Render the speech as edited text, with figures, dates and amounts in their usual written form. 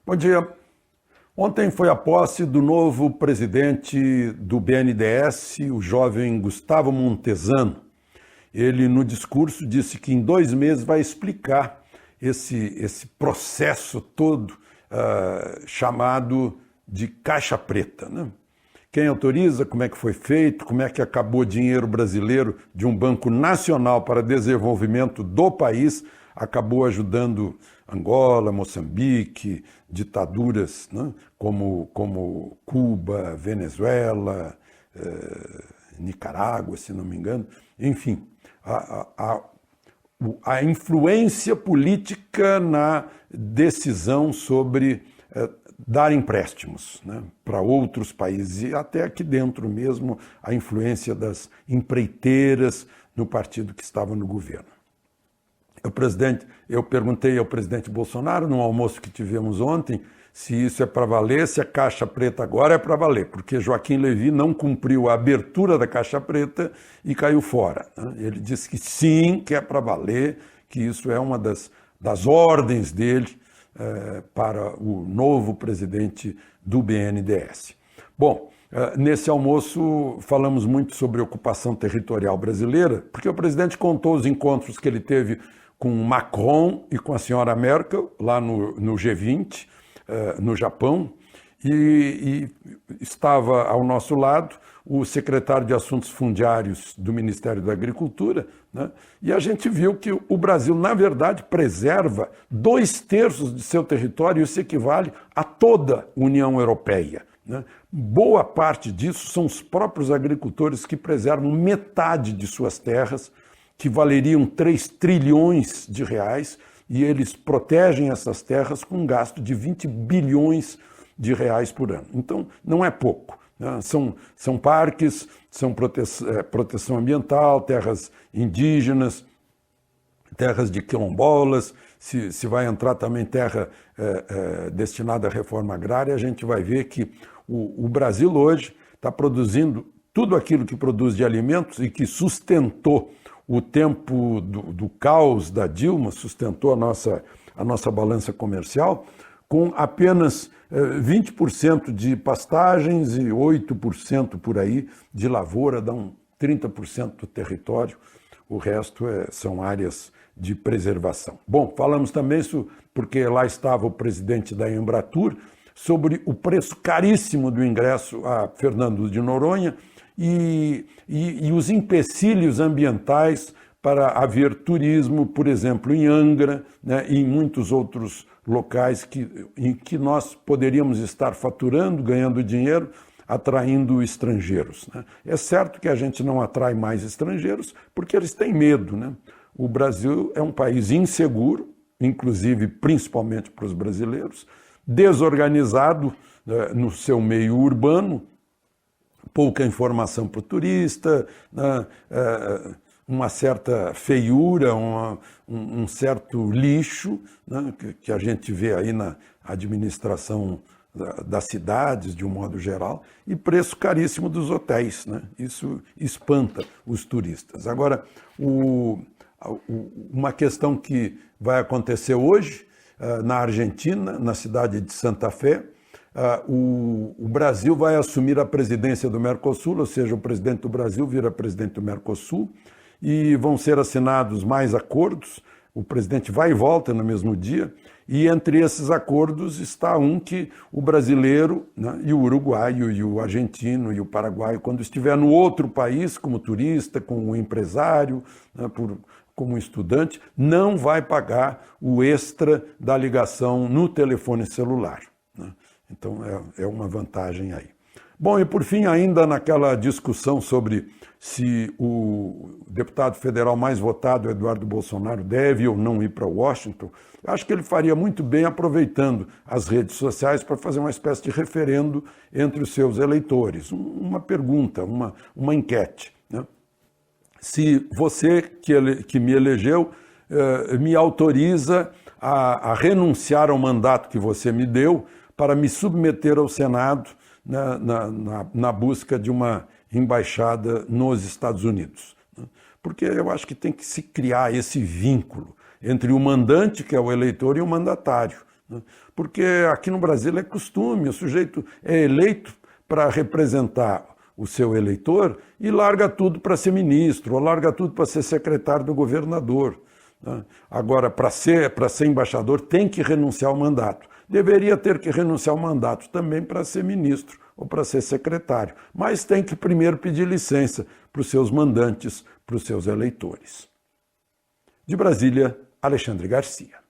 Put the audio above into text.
Bom dia. Ontem foi a posse do novo presidente do BNDES, o jovem Gustavo Montesano. Ele, no discurso, disse que em 2 meses vai explicar esse processo todo chamado de caixa preta, né? Quem autoriza, como é que foi feito, como é que acabou dinheiro brasileiro de um banco nacional para desenvolvimento do país, acabou ajudando Angola, Moçambique, ditaduras, né, como Cuba, Venezuela, Nicarágua, se não me engano. Enfim, a influência política na decisão sobre dar empréstimos, né, para outros países e até aqui dentro mesmo a influência das empreiteiras no partido que estava no governo. Eu perguntei ao presidente Bolsonaro, num almoço que tivemos ontem, se isso é para valer, se a caixa preta agora é para valer, porque Joaquim Levy não cumpriu a abertura da caixa preta e caiu fora, né? Ele disse que sim, que é para valer, que isso é uma das ordens dele para o novo presidente do BNDES. Bom, nesse almoço falamos muito sobre ocupação territorial brasileira, porque o presidente contou os encontros que ele teve com Macron e com a senhora Merkel, lá no G20, no Japão, e estava ao nosso lado o secretário de Assuntos Fundiários do Ministério da Agricultura, né? E a gente viu que o Brasil, na verdade, preserva 2/3 de seu território, isso equivale a toda a União Europeia, né? Boa parte disso são os próprios agricultores que preservam metade de suas terras, que valeriam 3 trilhões de reais, e eles protegem essas terras com um gasto de 20 bilhões de reais por ano. Então, não é pouco, né? São parques, são proteção ambiental, terras indígenas, terras de quilombolas, se vai entrar também terra destinada à reforma agrária, a gente vai ver que o Brasil hoje está produzindo tudo aquilo que produz de alimentos e que sustentou o tempo do caos da Dilma, sustentou a nossa balança comercial, com apenas 20% de pastagens e 8% por aí de lavoura, dá 30% do território, o resto são áreas de preservação. Bom, falamos também, porque lá estava o presidente da Embratur, sobre o preço caríssimo do ingresso a Fernando de Noronha, e os empecilhos ambientais para haver turismo, por exemplo, em Angra, né, e em muitos outros locais em que nós poderíamos estar faturando, ganhando dinheiro, atraindo estrangeiros, né? É certo que a gente não atrai mais estrangeiros porque eles têm medo, né? O Brasil é um país inseguro, inclusive principalmente para os brasileiros, desorganizado no seu meio urbano, pouca informação para o turista, né, uma certa feiura, um certo lixo, né, que a gente vê aí na administração das cidades, de um modo geral, e preço caríssimo dos hotéis, né? Isso espanta os turistas. Agora, uma questão que vai acontecer hoje, na Argentina, na cidade de Santa Fé, o Brasil vai assumir a presidência do Mercosul, ou seja, o presidente do Brasil vira presidente do Mercosul, e vão ser assinados mais acordos. O presidente vai e volta no mesmo dia, e entre esses acordos está um que o brasileiro, né, e o uruguaio, e o argentino, e o paraguaio, quando estiver no outro país, como turista, como empresário, né, como estudante, não vai pagar o extra da ligação no telefone celular, né? Então é uma vantagem aí. Bom, e por fim, ainda naquela discussão sobre se o deputado federal mais votado, Eduardo Bolsonaro, deve ou não ir para Washington, eu acho que ele faria muito bem aproveitando as redes sociais para fazer uma espécie de referendo entre os seus eleitores. Uma pergunta, uma enquete, né? Se você que me elegeu me autoriza a renunciar ao mandato que você me deu para me submeter ao Senado na busca de uma embaixada nos Estados Unidos. Porque eu acho que tem que se criar esse vínculo entre o mandante, que é o eleitor, e o mandatário. né? Porque aqui no Brasil é costume, o sujeito é eleito para representar o seu eleitor e larga tudo para ser ministro, ou larga tudo para ser secretário do governador, né? Agora, para ser embaixador, tem que renunciar ao mandato. Deveria ter que renunciar ao mandato também para ser ministro ou para ser secretário, mas tem que primeiro pedir licença para os seus mandantes, para os seus eleitores. De Brasília, Alexandre Garcia.